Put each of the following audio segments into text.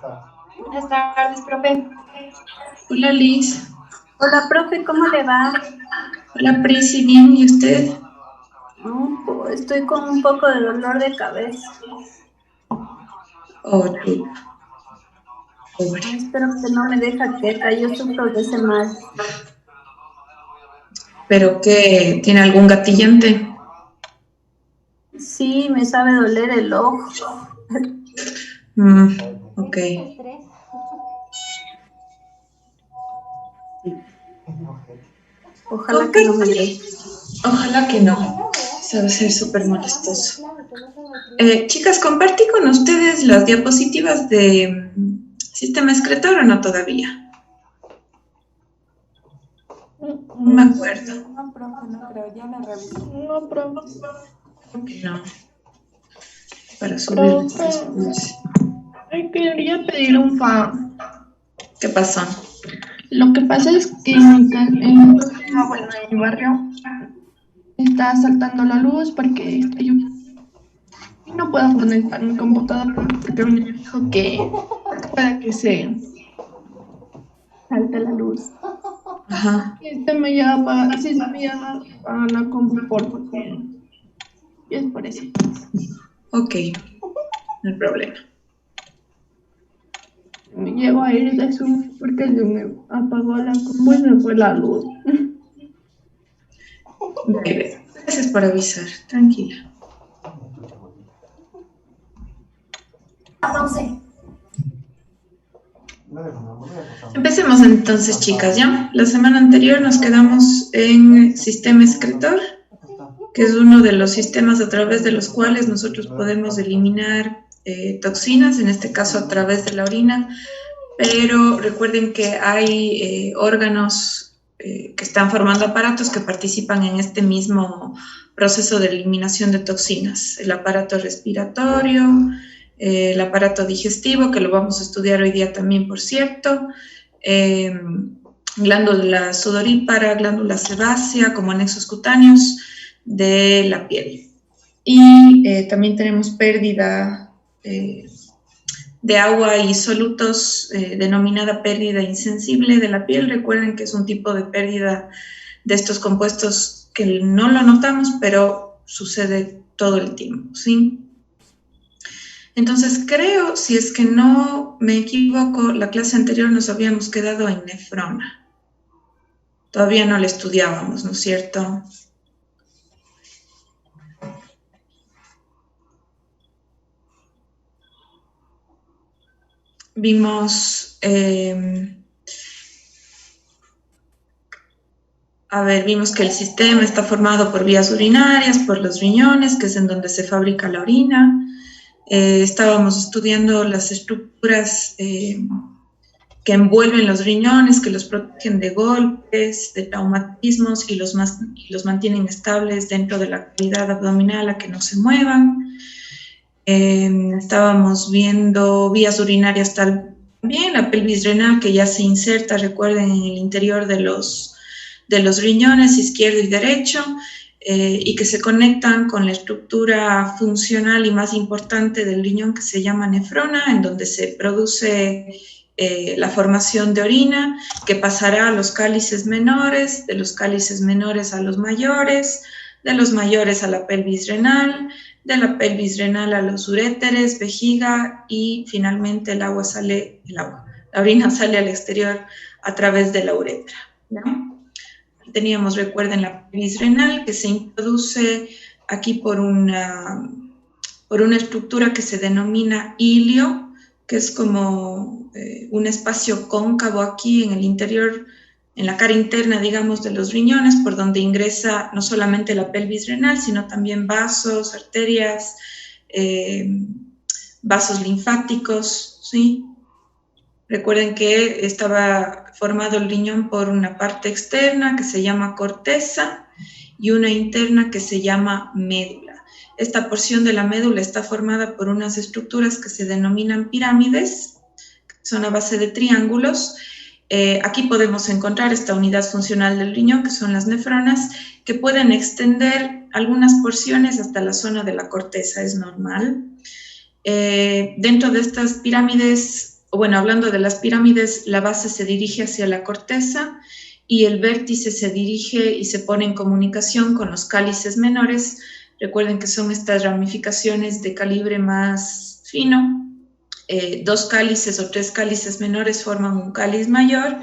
Buenas tardes, profe. Hola Liz. Hola, profe, ¿cómo le va? Hola Prisi, bien, ¿y usted? Estoy con un poco de dolor de cabeza. Oh, pobre. Espero que no me deje jaqueca, yo sufro de ese mal. ¿Pero qué? ¿Tiene algún gatillante? Sí, me sabe doler el ojo. Ok. Ojalá Ok. que no me dé. Ojalá que no. Eso va a ser súper molestoso. Chicas, ¿compartí con ustedes las diapositivas de sistema excretor o no todavía? No me acuerdo. No, profe, no creo, ya la revisé. No, profe. Creo que no. Para subirles después. Quería pedir un favor. ¿Qué pasó? Lo que pasa es que en mi casa, bueno, en mi barrio, está saltando la luz porque está lloviendo. Y no puedo conectar mi computadora porque me dijo que puede que se salte la luz. Ajá. Me llega a pagar, sí, se me llega a pagar la compu porque y es por eso. Ok. No hay problema. Me llego a ir de su porque se me apagó la compu y se fue la luz. Bebe, gracias por avisar. Tranquila. Empecemos entonces, chicas, ¿ya? La semana anterior nos quedamos en sistema excretor, que es uno de los sistemas a través de los cuales nosotros podemos eliminar toxinas, en este caso a través de la orina, pero recuerden que hay órganos que están formando aparatos que participan en este mismo proceso de eliminación de toxinas. El aparato respiratorio, el aparato digestivo, que lo vamos a estudiar hoy día también, por cierto, glándula sudorípara, glándula sebácea, como anexos cutáneos de la piel. Y también tenemos pérdida de agua y solutos, denominada pérdida insensible de la piel. Recuerden que es un tipo de pérdida de estos compuestos que no lo notamos, pero sucede todo el tiempo, ¿sí? Entonces creo, si es que no me equivoco, la clase anterior nos habíamos quedado en nefrona. Todavía no la estudiábamos, ¿no es cierto? Vimos, vimos que el sistema está formado por vías urinarias, por los riñones, que es en donde se fabrica la orina. Estábamos estudiando las estructuras que envuelven los riñones, que los protegen de golpes, de traumatismos y los mantienen estables dentro de la cavidad abdominal a que no se muevan. Estábamos viendo vías urinarias también, la pelvis renal que ya se inserta, recuerden, en el interior de los riñones izquierdo y derecho, y que se conectan con la estructura funcional y más importante del riñón, que se llama nefrona, en donde se produce la formación de orina, que pasará a los cálices menores, de los cálices menores a los mayores, de los mayores a la pelvis renal, de la pelvis renal a los uréteres, vejiga, y finalmente la orina sale al exterior a través de la uretra, ¿no? Teníamos, recuerden, la pelvis renal, que se introduce aquí por una estructura que se denomina ilio, que es como un espacio cóncavo aquí en el interior, en la cara interna, digamos, de los riñones, por donde ingresa no solamente la pelvis renal, sino también vasos, arterias, vasos linfáticos, ¿sí? Recuerden que estaba formado el riñón por una parte externa que se llama corteza y una interna que se llama médula. Esta porción de la médula está formada por unas estructuras que se denominan pirámides, que son a base de triángulos. Aquí podemos encontrar esta unidad funcional del riñón, que son las nefronas, que pueden extender algunas porciones hasta la zona de la corteza, es normal. Dentro de estas pirámides bueno, hablando de las pirámides, la base se dirige hacia la corteza y el vértice se dirige y se pone en comunicación con los cálices menores. Recuerden que son estas ramificaciones de calibre más fino. 2 cálices o 3 cálices menores forman un cáliz mayor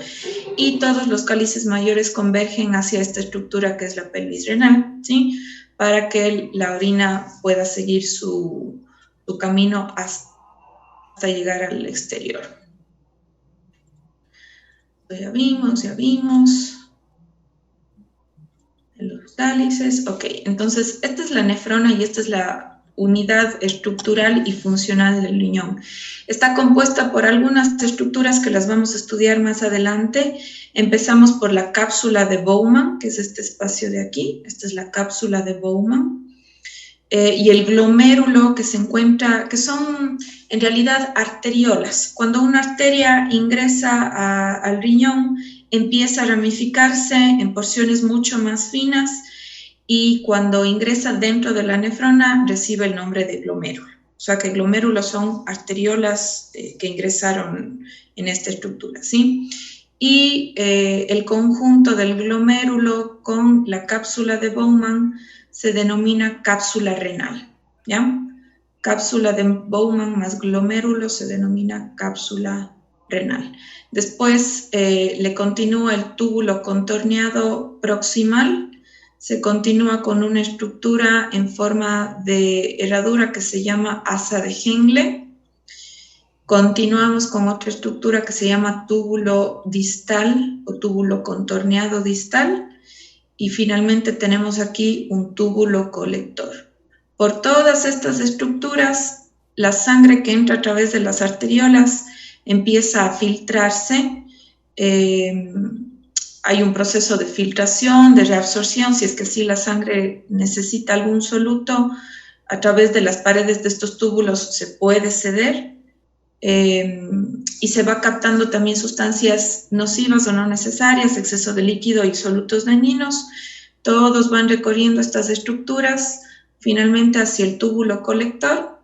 y todos los cálices mayores convergen hacia esta estructura que es la pelvis renal, ¿sí? Para que la orina pueda seguir su camino hasta llegar al exterior. Ya vimos. Los cálices, ok. Entonces, esta es la nefrona y esta es la unidad estructural y funcional del riñón. Está compuesta por algunas estructuras que las vamos a estudiar más adelante. Empezamos por la cápsula de Bowman, que es este espacio de aquí. Esta es la cápsula de Bowman. Y el glomérulo que se encuentra, que son en realidad arteriolas. Cuando una arteria ingresa al riñón, empieza a ramificarse en porciones mucho más finas y cuando ingresa dentro de la nefrona recibe el nombre de glomérulo. O sea que glomérulos son arteriolas que ingresaron en esta estructura, ¿sí? Y el conjunto del glomérulo con la cápsula de Bowman se denomina cápsula renal, ¿ya? Cápsula de Bowman más glomérulo se denomina cápsula renal. Después le continúa el túbulo contorneado proximal, se continúa con una estructura en forma de herradura que se llama asa de Henle. Continuamos con otra estructura que se llama túbulo distal o túbulo contorneado distal. Y finalmente tenemos aquí un túbulo colector. Por todas estas estructuras, la sangre que entra a través de las arteriolas empieza a filtrarse. Hay un proceso de filtración, de reabsorción, si es que sí la sangre necesita algún soluto, a través de las paredes de estos túbulos se puede ceder y se va captando también sustancias nocivas o no necesarias, exceso de líquido y solutos dañinos. Todos van recorriendo estas estructuras finalmente hacia el túbulo colector,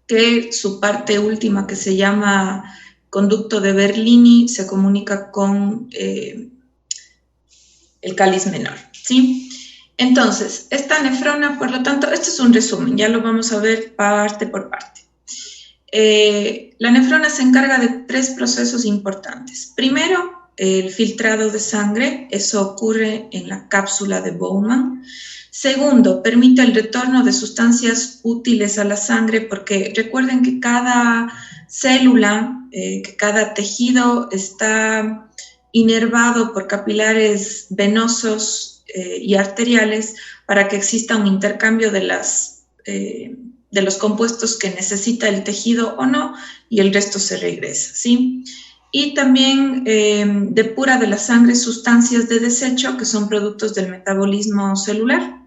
que su parte última, que se llama conducto de Berlini, se comunica con el cáliz menor, ¿sí? Entonces, esta nefrona, por lo tanto, este es un resumen, ya lo vamos a ver parte por parte. La nefrona se encarga de 3 procesos importantes. Primero, el filtrado de sangre, eso ocurre en la cápsula de Bowman. Segundo, permite el retorno de sustancias útiles a la sangre, porque recuerden que cada célula, que cada tejido está inervado por capilares venosos y arteriales para que exista un intercambio de los compuestos que necesita el tejido o no, y el resto se regresa, ¿sí? Y también depura de la sangre sustancias de desecho que son productos del metabolismo celular.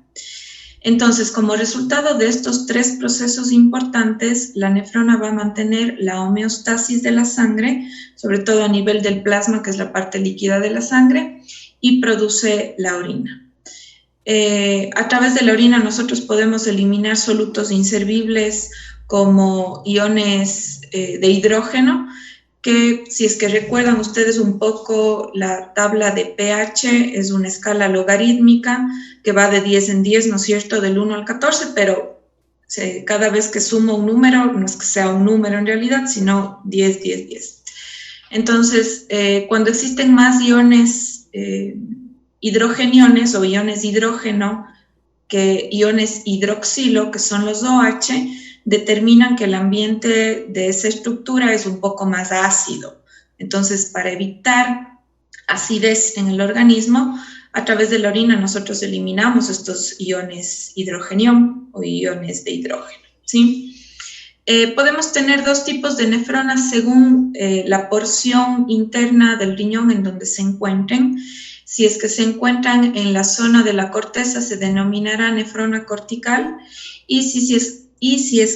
Entonces, como resultado de estos 3 procesos importantes, la nefrona va a mantener la homeostasis de la sangre, sobre todo a nivel del plasma, que es la parte líquida de la sangre, y produce la orina. A través de la orina nosotros podemos eliminar solutos inservibles como iones de hidrógeno, que si es que recuerdan ustedes un poco la tabla de pH, es una escala logarítmica que va de 10 en 10, ¿no es cierto?, del 1 al 14, pero cada vez que sumo un número, no es que sea un número en realidad, sino 10, 10, 10. Entonces, cuando existen más iones hidrogeniones o iones de hidrógeno que iones hidroxilo, que son los OH, determinan que el ambiente de esa estructura es un poco más ácido. Entonces, para evitar acidez en el organismo, a través de la orina nosotros eliminamos estos iones hidrogenión o iones de hidrógeno, ¿sí? Podemos tener 2 tipos de nefronas según la porción interna del riñón en donde se encuentren. Si es que se encuentran en la zona de la corteza, se denominará nefrona cortical, y si es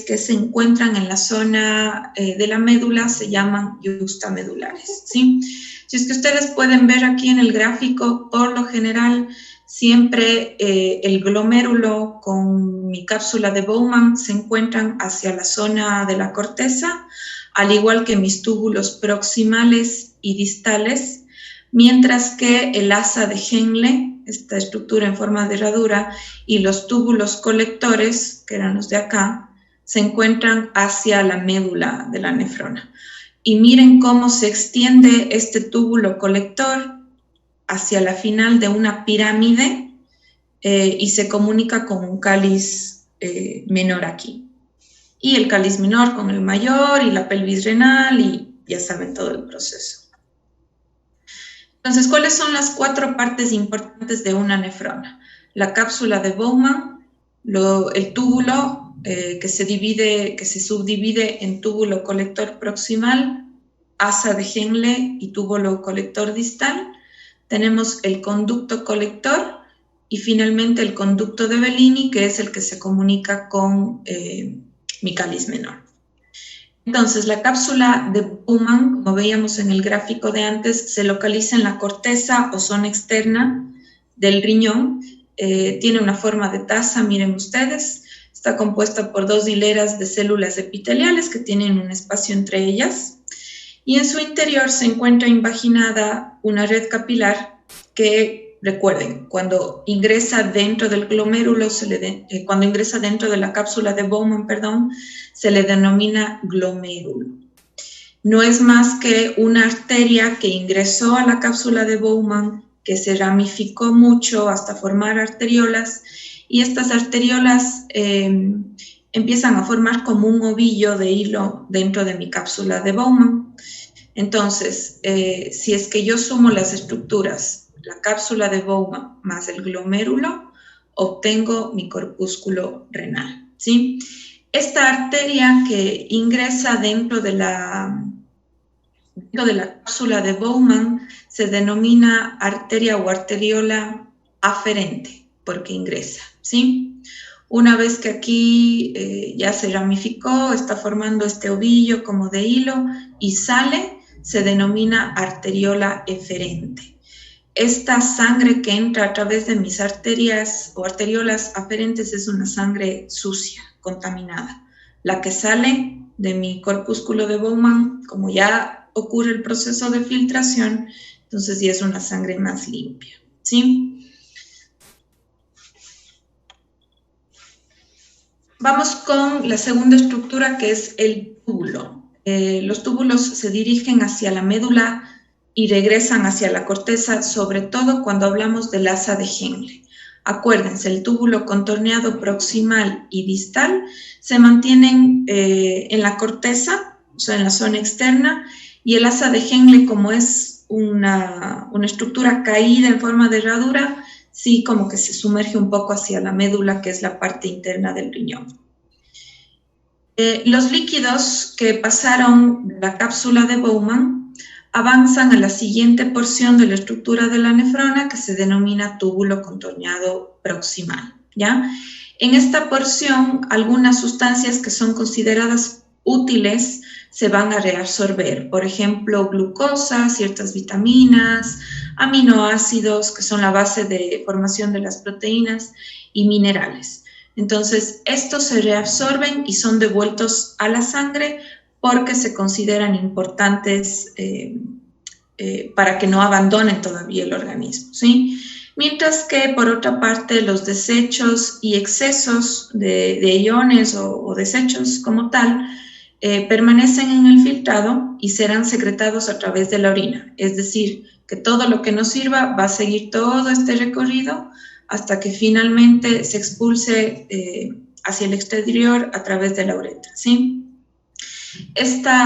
que se encuentran en la zona de la médula, se llaman justamedulares, ¿sí? Si es que ustedes pueden ver aquí en el gráfico, por lo general, siempre el glomérulo con mi cápsula de Bowman se encuentran hacia la zona de la corteza. al igual que mis túbulos proximales y distales, mientras que el asa de Henle, esta estructura en forma de herradura, y los túbulos colectores, que eran los de acá, se encuentran hacia la médula de la nefrona. Y miren cómo se extiende este túbulo colector hacia la final de una pirámide y se comunica con un cáliz menor aquí. Y el cáliz menor con el mayor y la pelvis renal y ya saben todo el proceso. Entonces, ¿cuáles son las 4 partes importantes de una nefrona? La cápsula de Bowman, el túbulo que se subdivide en túbulo colector proximal, asa de Henle y túbulo colector distal. Tenemos el conducto colector y finalmente el conducto de Bellini, que es el que se comunica con mi cáliz menor. Entonces, la cápsula de Bowman, como veíamos en el gráfico de antes, se localiza en la corteza o zona externa del riñón. Tiene una forma de taza, miren ustedes. Está compuesta por 2 hileras de células epiteliales que tienen un espacio entre ellas. Y en su interior se encuentra invaginada una red capilar que, recuerden, cuando ingresa dentro del glomérulo, cuando ingresa dentro de la cápsula de Bowman, perdón, se le denomina glomérulo. No es más que una arteria que ingresó a la cápsula de Bowman, que se ramificó mucho hasta formar arteriolas, y estas arteriolas empiezan a formar como un ovillo de hilo dentro de mi cápsula de Bowman. Entonces, si es que yo sumo las estructuras, la cápsula de Bowman más el glomérulo, obtengo mi corpúsculo renal, ¿sí? Esta arteria que ingresa dentro de la cápsula de Bowman se denomina arteria o arteriola aferente, porque ingresa, ¿sí? Una vez que aquí ya se ramificó, está formando este ovillo como de hilo y sale, se denomina arteriola eferente. Esta sangre que entra a través de mis arterias o arteriolas aferentes es una sangre sucia, contaminada. La que sale de mi corpúsculo de Bowman, como ya ocurre el proceso de filtración, entonces ya es una sangre más limpia, ¿sí? Vamos con la segunda estructura, que es el túbulo. Los túbulos se dirigen hacia la médula y regresan hacia la corteza, sobre todo cuando hablamos del asa de Henle. Acuérdense, el túbulo contorneado proximal y distal se mantienen en la corteza, o sea, en la zona externa, y el asa de Henle, como es una estructura caída en forma de herradura, sí como que se sumerge un poco hacia la médula, que es la parte interna del riñón. Los líquidos que pasaron de la cápsula de Bowman avanzan a la siguiente porción de la estructura de la nefrona, que se denomina túbulo contorneado proximal, ¿ya? En esta porción, algunas sustancias que son consideradas útiles se van a reabsorber, por ejemplo, glucosa, ciertas vitaminas, aminoácidos, que son la base de formación de las proteínas, y minerales. Entonces, estos se reabsorben y son devueltos a la sangre porque se consideran importantes para que no abandonen todavía el organismo, ¿sí? Mientras que, por otra parte, los desechos y excesos de iones o desechos como tal permanecen en el filtrado y serán secretados a través de la orina. Es decir, que todo lo que nos sirva va a seguir todo este recorrido hasta que finalmente se expulse hacia el exterior a través de la uretra, ¿sí?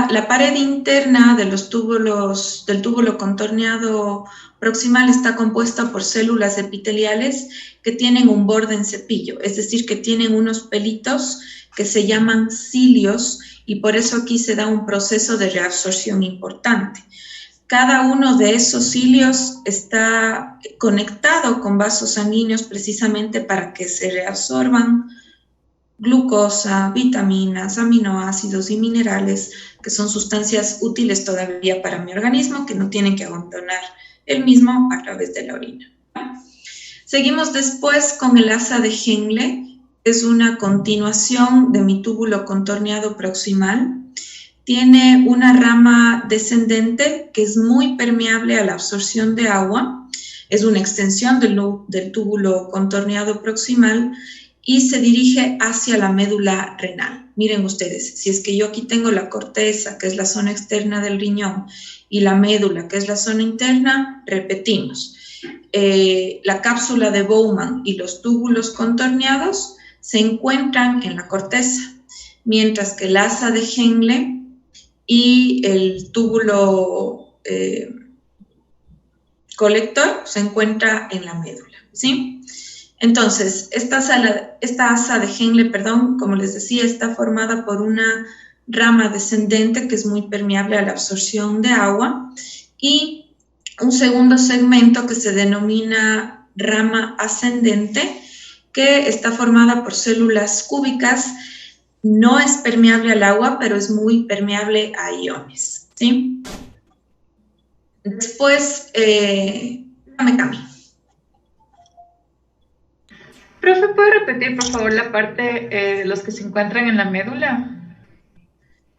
La pared interna de los túbulos, del túbulo contorneado proximal está compuesta por células epiteliales que tienen un borde en cepillo, es decir, que tienen unos pelitos que se llaman cilios y por eso aquí se da un proceso de reabsorción importante. Cada uno de esos cilios está conectado con vasos sanguíneos precisamente para que se reabsorban glucosa, vitaminas, aminoácidos y minerales, que son sustancias útiles todavía para mi organismo, que no tienen que abandonar el mismo a través de la orina. Seguimos después con el asa de Henle, es una continuación de mi túbulo contorneado proximal. tiene una rama descendente que es muy permeable a la absorción de agua, es una extensión del túbulo contorneado proximal y se dirige hacia la médula renal. Miren ustedes, si es que yo aquí tengo la corteza, que es la zona externa del riñón, y la médula, que es la zona interna, repetimos. La cápsula de Bowman y los túbulos contorneados se encuentran en la corteza, mientras que el asa de Henle y el túbulo colector se encuentra en la médula, ¿sí? Entonces, esta asa de Henle, como les decía, está formada por una rama descendente que es muy permeable a la absorción de agua y un segundo segmento que se denomina rama ascendente, que está formada por células cúbicas. No es permeable al agua, pero es muy permeable a iones, ¿sí? Después, dame Cami. Profe, ¿puede repetir, por favor, la parte de los que se encuentran en la médula?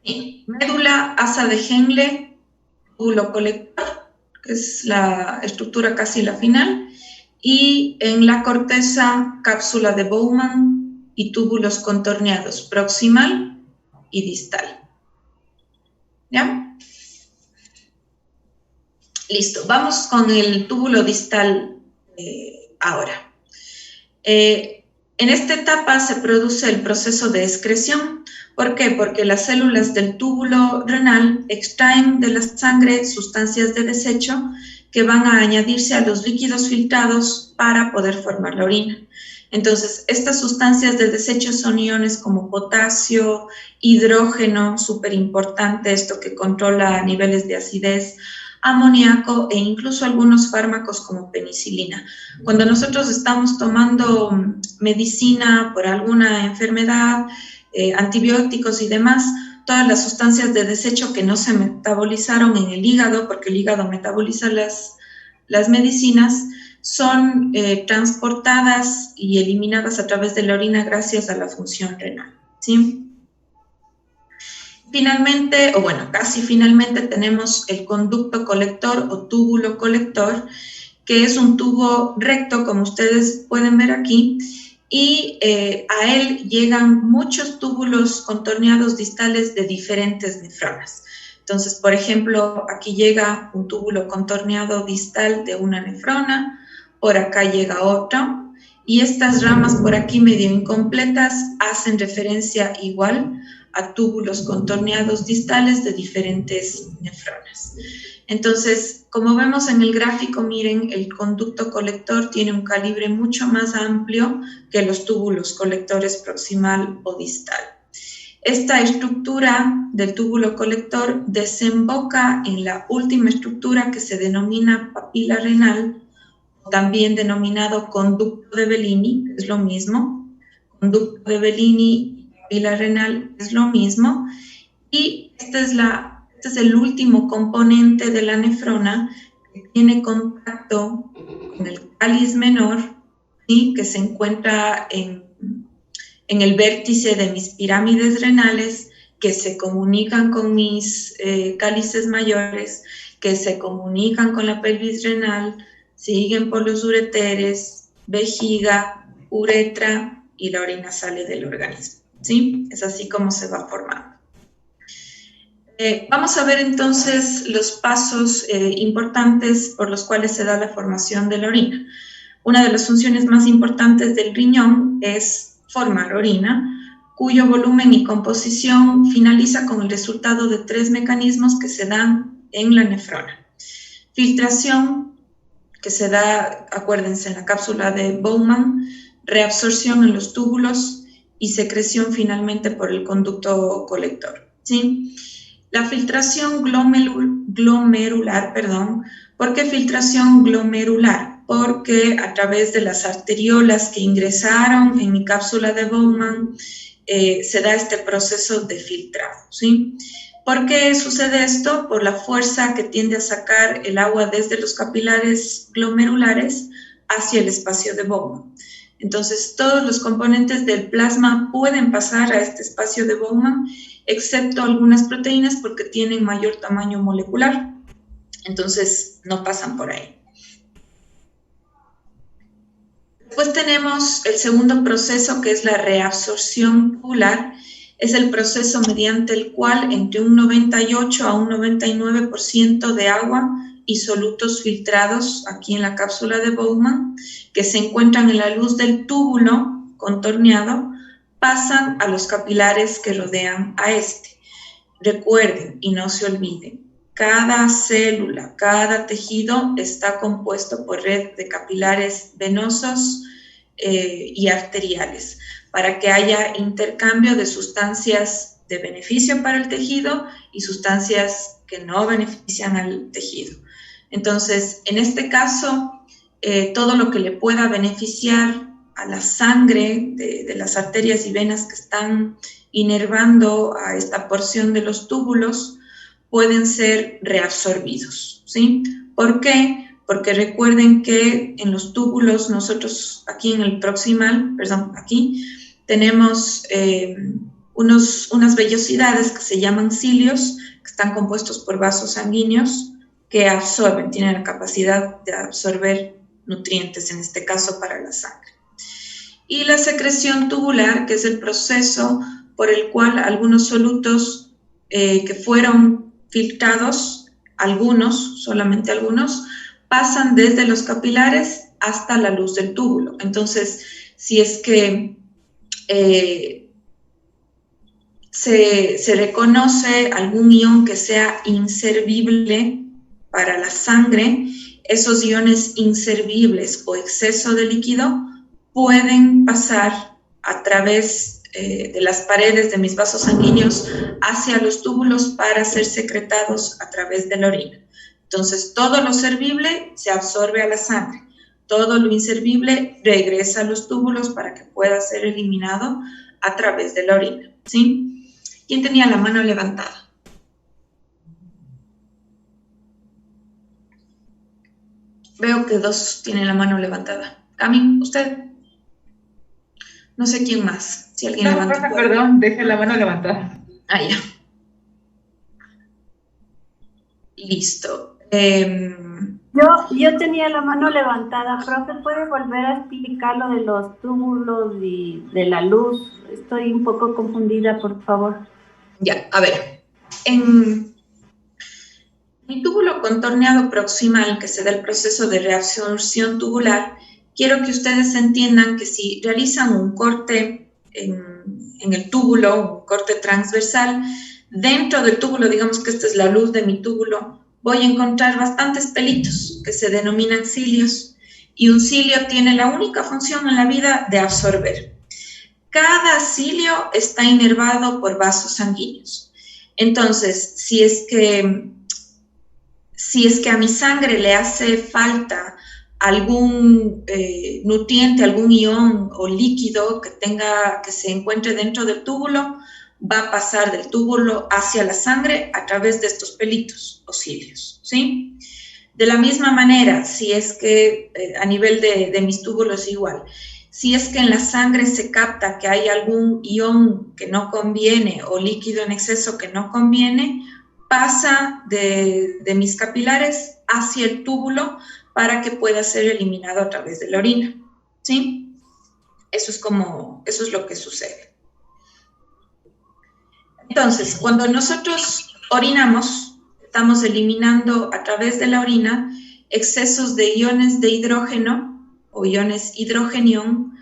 Sí. Médula, asa de Henle, túbulo colector, que es la estructura casi la final, y en la corteza, cápsula de Bowman y túbulos contorneados, proximal y distal. ¿Ya? Listo, vamos con el túbulo distal ahora. En esta etapa se produce el proceso de excreción. ¿Por qué? Porque las células del túbulo renal extraen de la sangre sustancias de desecho que van a añadirse a los líquidos filtrados para poder formar la orina. Entonces, estas sustancias de desecho son iones como potasio, hidrógeno, súper importante, esto que controla niveles de acidez, amoníaco e incluso algunos fármacos como penicilina. Cuando nosotros estamos tomando medicina por alguna enfermedad, antibióticos y demás, todas las sustancias de desecho que no se metabolizaron en el hígado, porque el hígado metaboliza las medicinas, son transportadas y eliminadas a través de la orina gracias a la función renal, ¿sí? Finalmente, o bueno, casi finalmente tenemos el conducto colector o túbulo colector, que es un tubo recto, como ustedes pueden ver aquí, y a él llegan muchos túbulos contorneados distales de diferentes nefronas. Entonces, por ejemplo, aquí llega un túbulo contorneado distal de una nefrona, por acá llega otro, y estas ramas por aquí medio incompletas hacen referencia igual a túbulos contorneados distales de diferentes nefronas. Entonces, como vemos en el gráfico, miren, el conducto colector tiene un calibre mucho más amplio que los túbulos colectores proximal o distal. Esta estructura del túbulo colector desemboca en la última estructura que se denomina papila renal, también denominado conducto de Bellini, que es lo mismo. Conducto de Bellini y papila renal es lo mismo. Y este es el último componente de la nefrona que tiene contacto con el cáliz menor, ¿sí? Que se encuentra en el vértice de mis pirámides renales, que se comunican con mis cálices mayores, que se comunican con la pelvis renal, siguen por los ureteres, vejiga, uretra y la orina sale del organismo, ¿sí? Es así como se va formando. Vamos a ver entonces los pasos importantes por los cuales se da la formación de la orina. Una de las funciones más importantes del riñón es formar orina, cuyo volumen y composición finaliza con el resultado de 3 mecanismos que se dan en la nefrona. Filtración, que se da, acuérdense, en la cápsula de Bowman, reabsorción en los túbulos y secreción finalmente por el conducto colector, ¿sí? La filtración glomerular, ¿por qué filtración glomerular? Porque a través de las arteriolas que ingresaron en mi cápsula de Bowman se da este proceso de filtrado, ¿sí? ¿Por qué sucede esto? Por la fuerza que tiende a sacar el agua desde los capilares glomerulares hacia el espacio de Bowman. Entonces, todos los componentes del plasma pueden pasar a este espacio de Bowman excepto algunas proteínas porque tienen mayor tamaño molecular, entonces no pasan por ahí. Después tenemos el segundo proceso, que es la reabsorción tubular. Es el proceso mediante el cual entre un 98 a un 99% de agua y solutos filtrados aquí en la cápsula de Bowman, que se encuentran en la luz del túbulo contorneado, pasan a los capilares que rodean a este. Recuerden y no se olviden, cada célula, cada tejido está compuesto por red de capilares venosos y arteriales, para que haya intercambio de sustancias de beneficio para el tejido y sustancias que no benefician al tejido. Entonces, en este caso, todo lo que le pueda beneficiar a la sangre de las arterias y venas que están inervando a esta porción de los túbulos pueden ser reabsorbidos, ¿sí? ¿Por qué? Porque recuerden que en los túbulos, nosotros aquí en el proximal, perdón, aquí, tenemos unas vellosidades que se llaman cilios, que están compuestos por vasos sanguíneos que absorben, tienen la capacidad de absorber nutrientes, en este caso para la sangre. Y la secreción tubular, que es el proceso por el cual algunos solutos que fueron filtrados, algunos, solamente algunos, pasan desde los capilares hasta la luz del túbulo. Entonces, si es que se reconoce algún ion que sea inservible para la sangre, esos iones inservibles o exceso de líquido pueden pasar a través de las paredes de mis vasos sanguíneos hacia los túbulos para ser secretados a través de la orina. Entonces, todo lo servible se absorbe a la sangre, todo lo inservible regresa a los túbulos para que pueda ser eliminado a través de la orina, ¿sí? ¿Quién tenía la mano levantada? Veo que dos tienen la mano levantada. Cami, ¿usted? No sé quién más. Si alguien levanta. Profe, perdón, dejé la mano levantada. Ah, ya. Listo. Yo tenía la mano levantada. Profe, ¿puede volver a explicar lo de los túbulos y de la luz? Estoy un poco confundida, por favor. Ya, a ver. En el túbulo contorneado proximal, que se da el proceso de reabsorción tubular, quiero que ustedes entiendan que si realizan un corte en el túbulo, un corte transversal, dentro del túbulo, digamos que esta es la luz de mi túbulo, voy a encontrar bastantes pelitos que se denominan cilios, y un cilio tiene la única función en la vida de absorber. Cada cilio está inervado por vasos sanguíneos. Entonces, si es que a mi sangre le hace falta algún nutriente, algún ion o líquido que se encuentre dentro del túbulo, va a pasar del túbulo hacia la sangre a través de estos pelitos o cilios, ¿sí? De la misma manera, si es que a nivel de mis túbulos igual, si es que en la sangre se capta que hay algún ion que no conviene o líquido en exceso que no conviene, pasa de mis capilares hacia el túbulo para que pueda ser eliminado a través de la orina, ¿sí? Eso es lo que sucede. Entonces, cuando nosotros orinamos, estamos eliminando a través de la orina excesos de iones de hidrógeno o iones hidrogenión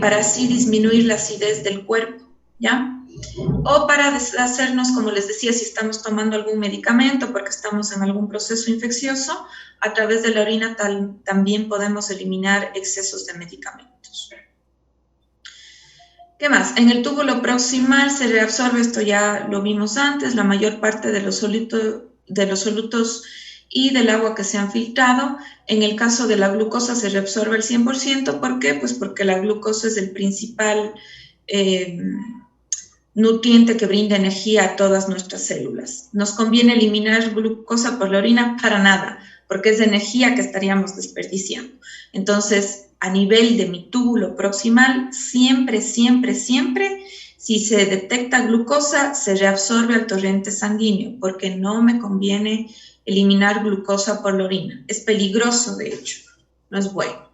para así disminuir la acidez del cuerpo, ¿ya? O para deshacernos, como les decía, si estamos tomando algún medicamento porque estamos en algún proceso infeccioso, a través de la orina también podemos eliminar excesos de medicamentos. ¿Qué más? En el túbulo proximal se reabsorbe, esto ya lo vimos antes, la mayor parte de los solutos y del agua que se han filtrado. En el caso de la glucosa se reabsorbe el 100%. ¿Por qué? Pues porque la glucosa es el principal nutriente que brinda energía a todas nuestras células. ¿Nos conviene eliminar glucosa por la orina? Para nada, porque es energía que estaríamos desperdiciando. Entonces, a nivel de mi túbulo proximal, siempre, siempre, siempre Si se detecta glucosa, se reabsorbe al torrente sanguíneo, porque no me conviene eliminar glucosa por la orina. Es peligroso, de hecho, no es bueno.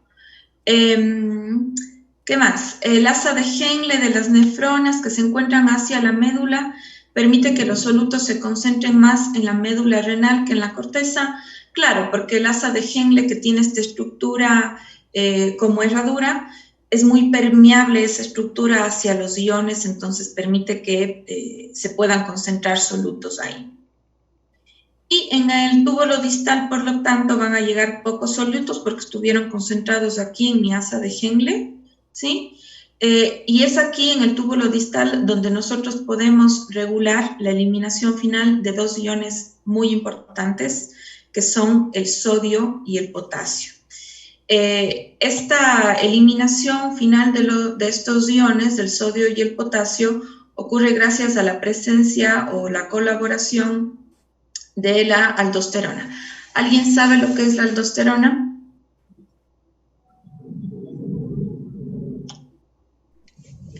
¿Qué más? El asa de Henle de las nefronas que se encuentran hacia la médula permite que los solutos se concentren más en la médula renal que en la corteza. Claro, porque el asa de Henle, que tiene esta estructura como herradura, es muy permeable esa estructura hacia los iones, entonces permite que se puedan concentrar solutos ahí. Y en el túbulo distal, por lo tanto, van a llegar pocos solutos porque estuvieron concentrados aquí en mi asa de Henle, ¿sí? Y es aquí en el túbulo distal donde nosotros podemos regular la eliminación final de dos iones muy importantes, que son el sodio y el potasio. Esta eliminación final de estos iones, del sodio y el potasio, ocurre gracias a la presencia o la colaboración de la aldosterona. ¿Alguien sabe lo que es la aldosterona?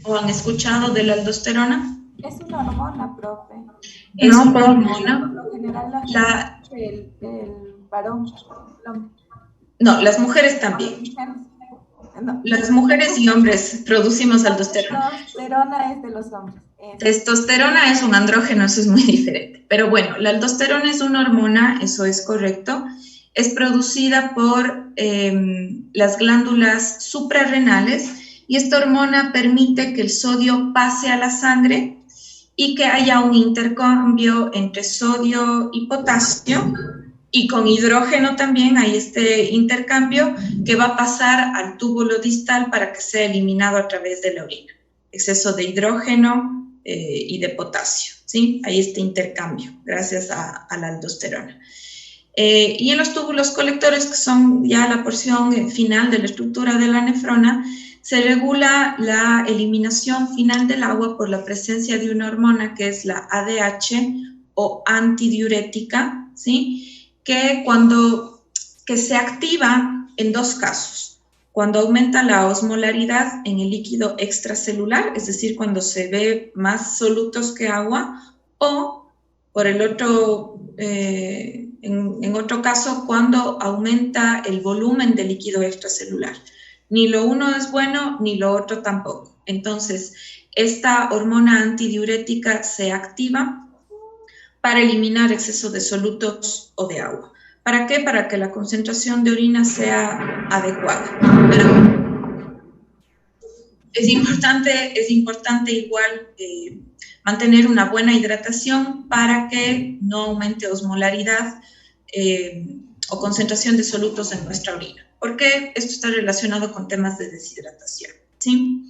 ¿O han escuchado de la aldosterona? Es una hormona, profe. Es una hormona. Por lo general el varón. No, las mujeres también. No. Las mujeres y hombres producimos aldosterona. Testosterona es de los hombres. Testosterona es un andrógeno, eso es muy diferente. Pero bueno, la aldosterona es una hormona, eso es correcto. Es producida por las glándulas suprarrenales y esta hormona permite que el sodio pase a la sangre y que haya un intercambio entre sodio y potasio, y con hidrógeno también hay este intercambio que va a pasar al túbulo distal para que sea eliminado a través de la orina. Exceso de hidrógeno y de potasio, ¿sí? Hay este intercambio gracias a la aldosterona. Y en los túbulos colectores, que son ya la porción final de la estructura de la nefrona, se regula la eliminación final del agua por la presencia de una hormona que es la ADH o antidiurética, ¿sí? Que se activa en dos casos. Cuando aumenta la osmolaridad en el líquido extracelular, es decir, cuando se ve más solutos que agua, o por el otro, en otro caso, cuando aumenta el volumen del líquido extracelular. Ni lo uno es bueno, ni lo otro tampoco. Entonces, esta hormona antidiurética se activa para eliminar exceso de solutos o de agua. ¿Para qué? Para que la concentración de orina sea adecuada. Pero es importante igual mantener una buena hidratación para que no aumente osmolaridad o concentración de solutos en nuestra orina, porque esto está relacionado con temas de deshidratación, ¿sí?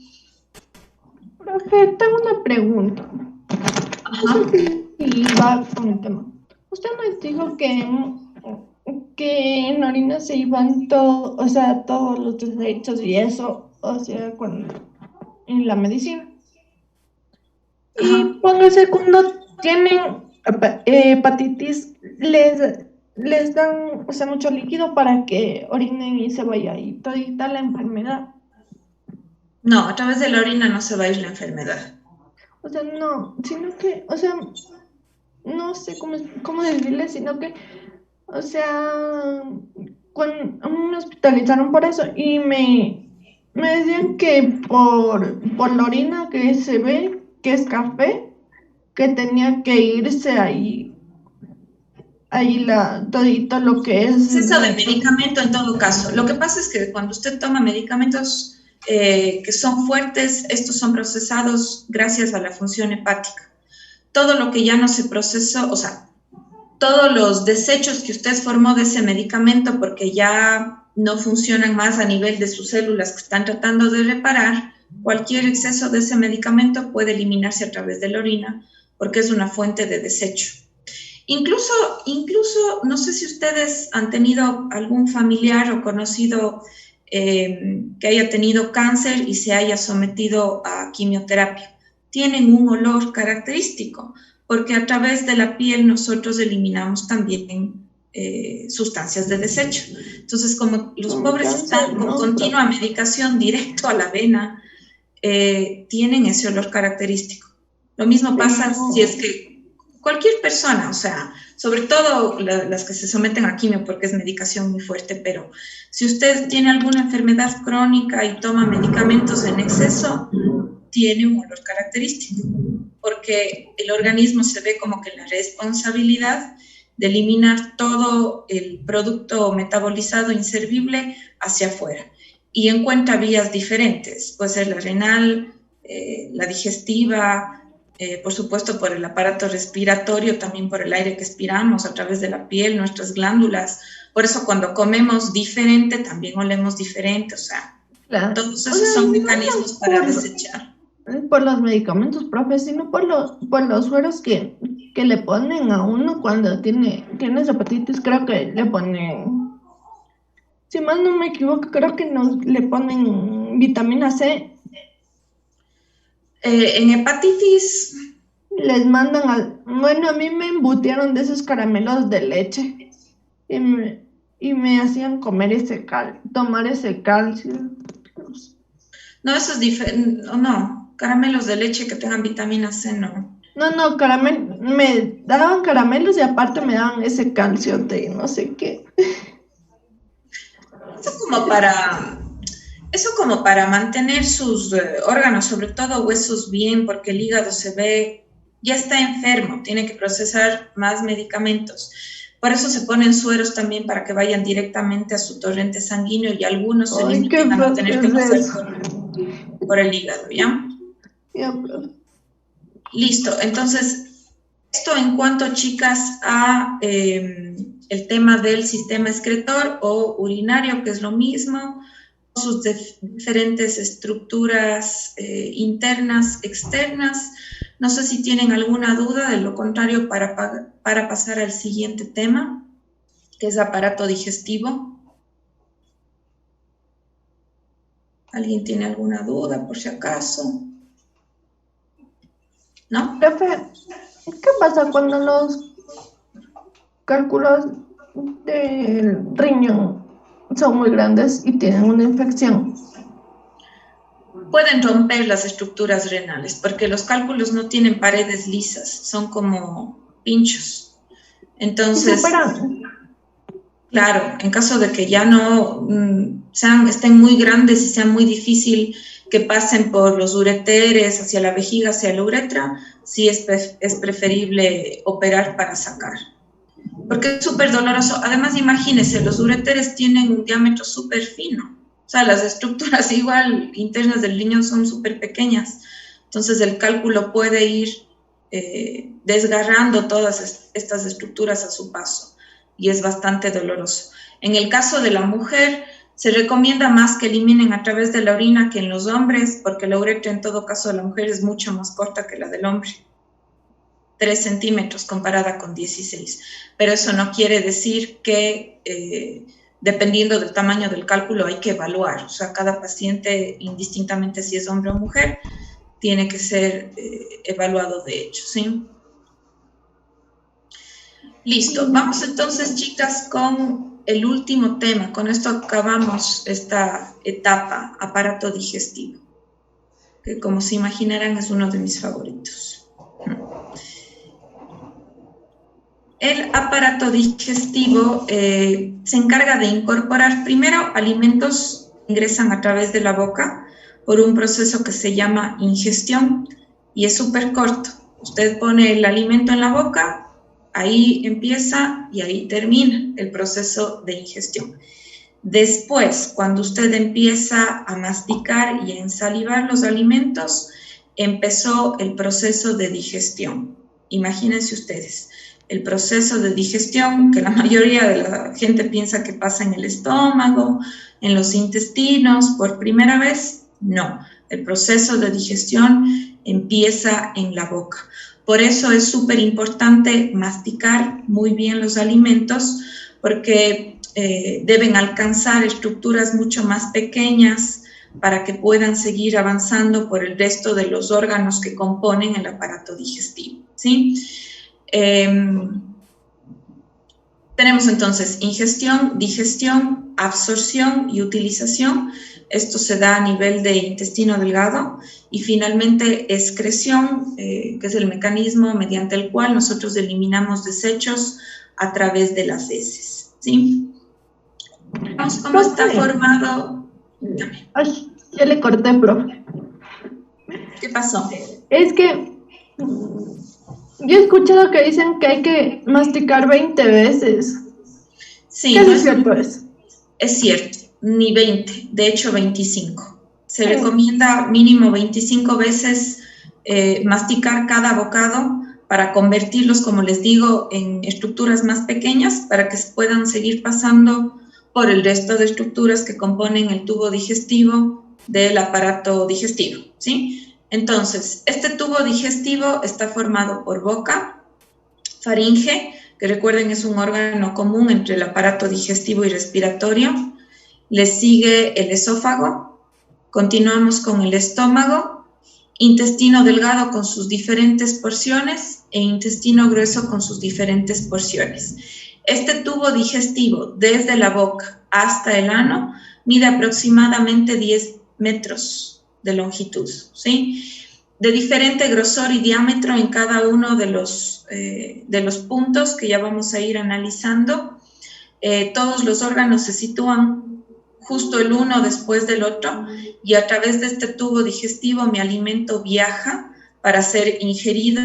Profe, tengo una pregunta. Ajá. Y va con el tema. Usted nos dijo que en orina se iban todos los desechos y eso, en la medicina. Ajá. Y póngase cuando tienen hepatitis, les dan mucho líquido para que orinen y se vaya ahí todita la enfermedad. No, a través de la orina no se va a ir la enfermedad. No, sino que, no sé cómo decirle, sino que, cuando me hospitalizaron por eso y me decían que por la orina que se ve, que es café, que tenía que irse ahí todito lo que es. Exceso de medicamento en todo caso. Lo que pasa es que cuando usted toma medicamentos que son fuertes, estos son procesados gracias a la función hepática. Todo lo que ya no se procesó, todos los desechos que usted formó de ese medicamento porque ya no funcionan más a nivel de sus células que están tratando de reparar, cualquier exceso de ese medicamento puede eliminarse a través de la orina porque es una fuente de desecho. Incluso, no sé si ustedes han tenido algún familiar o conocido que haya tenido cáncer y se haya sometido a quimioterapia. Tienen un olor característico, porque a través de la piel nosotros eliminamos también sustancias de desecho. Entonces, como los pobres están con continua medicación directo a la vena, tienen ese olor característico. Lo mismo pasa si es que cualquier persona, o sea, sobre todo las que se someten a quimio porque es medicación muy fuerte, pero si usted tiene alguna enfermedad crónica y toma medicamentos en exceso, tiene un olor característico, porque el organismo se ve como que la responsabilidad de eliminar todo el producto metabolizado inservible hacia afuera y encuentra vías diferentes, puede ser la renal, la digestiva, por supuesto por el aparato respiratorio, también por el aire que expiramos a través de la piel, nuestras glándulas. Por eso cuando comemos diferente también olemos diferente, o sea, Claro. todos esos son mecanismos para desechar. Por los medicamentos, profe, sino por los sueros que le ponen a uno cuando tiene hepatitis. Creo que le ponen, si mal no me equivoco, creo que le ponen vitamina C. En hepatitis, Les mandan bueno, a mí me embutieron de esos caramelos de leche y me hacían tomar ese calcio. no, eso es diferente, no, caramelos de leche que tengan vitamina C, no. No, me daban caramelos y aparte me daban ese calcio de no sé qué. Eso como para mantener sus órganos, sobre todo huesos, bien, porque el hígado se ve, ya está enfermo, tiene que procesar más medicamentos. Por eso se ponen sueros también para que vayan directamente a su torrente sanguíneo y algunos se limiten a no tener que pasar por el hígado, ¿ya? Ya, profe. Listo, entonces, esto en cuanto, chicas, a el tema del sistema excretor o urinario, que es lo mismo, sus diferentes estructuras internas, externas. No sé si tienen alguna duda, de lo contrario, para pasar al siguiente tema, que es aparato digestivo. ¿Alguien tiene alguna duda, por si acaso? ¿No? Profe, ¿qué pasa cuando los cálculos del riñón son muy grandes y tienen una infección? Pueden romper las estructuras renales, porque los cálculos no tienen paredes lisas, son como pinchos. Entonces, claro, en caso de que ya no estén muy grandes y sea muy difícil que pasen por los ureteres hacia la vejiga, hacia la uretra, sí es preferible operar para sacar. Porque es súper doloroso. Además, imagínense, los ureteres tienen un diámetro súper fino. O sea, las estructuras igual internas del riñón son súper pequeñas. Entonces, el cálculo puede ir desgarrando todas estas estructuras a su paso. Y es bastante doloroso. En el caso de la mujer, se recomienda más que eliminen a través de la orina que en los hombres, porque la uretra en todo caso de la mujer es mucho más corta que la del hombre. 3 centímetros comparada con 16. Pero eso no quiere decir que dependiendo del tamaño del cálculo hay que evaluar. O sea, cada paciente, indistintamente si es hombre o mujer, tiene que ser evaluado de hecho, ¿sí? Listo. Vamos entonces, chicas, con el último tema. Con esto acabamos esta etapa, aparato digestivo, que como se imaginarán es uno de mis favoritos. El aparato digestivo se encarga de incorporar primero alimentos que ingresan a través de la boca por un proceso que se llama ingestión y es súper corto. Usted pone el alimento en la boca, ahí empieza y ahí termina el proceso de ingestión. Después, cuando usted empieza a masticar y a ensalivar los alimentos, empezó el proceso de digestión. Imagínense ustedes. El proceso de digestión, que la mayoría de la gente piensa que pasa en el estómago, en los intestinos, por primera vez, no. El proceso de digestión empieza en la boca. Por eso es súper importante masticar muy bien los alimentos, porque deben alcanzar estructuras mucho más pequeñas para que puedan seguir avanzando por el resto de los órganos que componen el aparato digestivo, ¿sí? Tenemos entonces ingestión, digestión, absorción y utilización. Esto se da a nivel de intestino delgado y finalmente excreción, que es el mecanismo mediante el cual nosotros eliminamos desechos a través de las heces, ¿sí? Vamos cómo está formado. Ay, ya le corté, profe. ¿Qué pasó? Es que yo he escuchado que dicen que hay que masticar 20 veces. Sí, ¿Qué no es cierto es? Es cierto, ni 20, de hecho 25. Se recomienda mínimo 25 veces masticar cada bocado para convertirlos, como les digo, en estructuras más pequeñas para que puedan seguir pasando por el resto de estructuras que componen el tubo digestivo del aparato digestivo, ¿sí? Entonces, este tubo digestivo está formado por boca, faringe, que recuerden es un órgano común entre el aparato digestivo y respiratorio. Le sigue el esófago, continuamos con el estómago, intestino delgado con sus diferentes porciones e intestino grueso con sus diferentes porciones. Este tubo digestivo, desde la boca hasta el ano, mide aproximadamente 10 metros de longitud, ¿sí? De diferente grosor y diámetro en cada uno de los puntos que ya vamos a ir analizando. Todos los órganos se sitúan justo el uno después del otro y a través de este tubo digestivo mi alimento viaja para ser ingerido